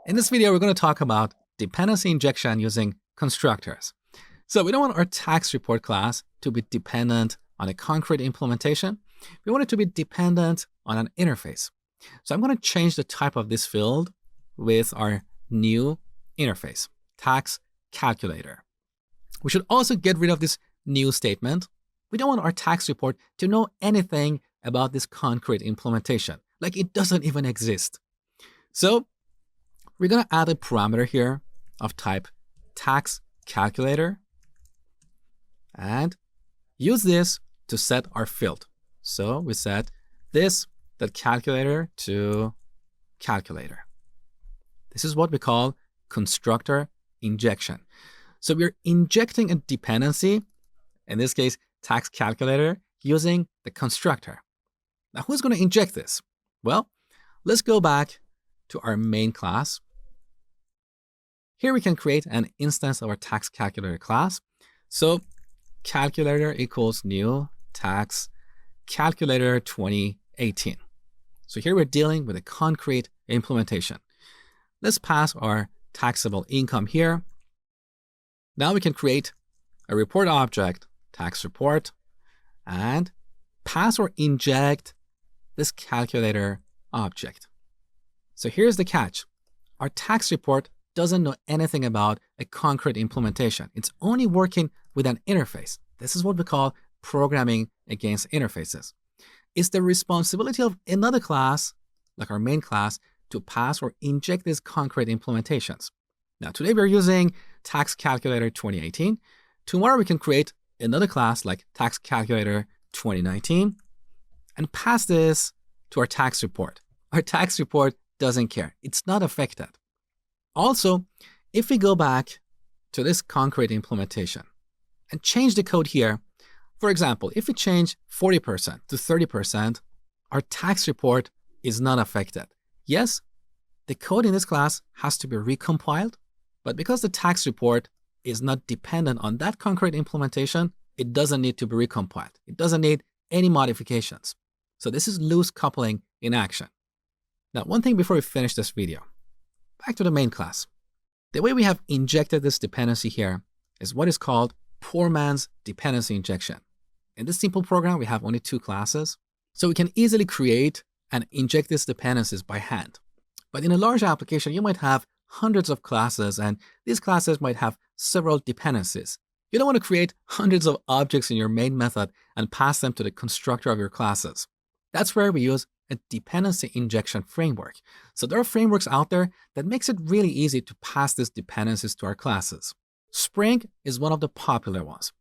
In this video, we're going to talk about dependency injection using constructors. So we don't want our tax report class to be dependent on a concrete implementation. We want it to be dependent on an interface. So I'm going to change the type of this field with our new interface, tax calculator. We should also get rid of this new statement. We don't want our tax report to know anything about this concrete implementation, like it doesn't even exist. So we're going to add a parameter here of type tax calculator and use this to set our field. So we set this.calculator to calculator. This is what we call constructor injection. So we're injecting a dependency, in this case, tax calculator, using the constructor. Now, who's going to inject this? Well, let's go back to our main class. Here we can create an instance of our tax calculator class. So calculator equals new tax calculator 2018. So here we're dealing with a concrete implementation. Let's pass our taxable income here. Now we can create a report object, tax report, and pass or inject this calculator object. So here's the catch. Our tax report doesn't know anything about a concrete implementation. It's only working with an interface. This is what we call programming against interfaces. It's the responsibility of another class, like our main class, to pass or inject these concrete implementations. Now, today we're using tax calculator 2018. Tomorrow we can create another class like tax calculator 2019 and pass this to our tax report. Our tax report doesn't care. It's not affected. Also, if we go back to this concrete implementation and change the code here, for example, if we change 40% to 30%, our tax report is not affected. Yes, the code in this class has to be recompiled, but because the tax report is not dependent on that concrete implementation, it doesn't need to be recompiled. It doesn't need any modifications. So this is loose coupling in action. Now, one thing before we finish this video, back to the main class. The way we have injected this dependency here is what is called poor man's dependency injection. In this simple program, we have only two classes, so we can easily create and inject these dependencies by hand. But in a large application, you might have hundreds of classes, and these classes might have several dependencies. You don't want to create hundreds of objects in your main method and pass them to the constructor of your classes. That's where we use a dependency injection framework. So there are frameworks out there that makes it really easy to pass these dependencies to our classes. Spring is one of the popular ones.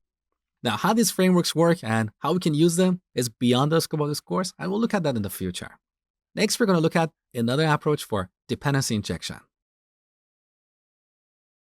Now, how these frameworks work and how we can use them is beyond the scope of this course, and we'll look at that in the future. Next, we're going to look at another approach for dependency injection.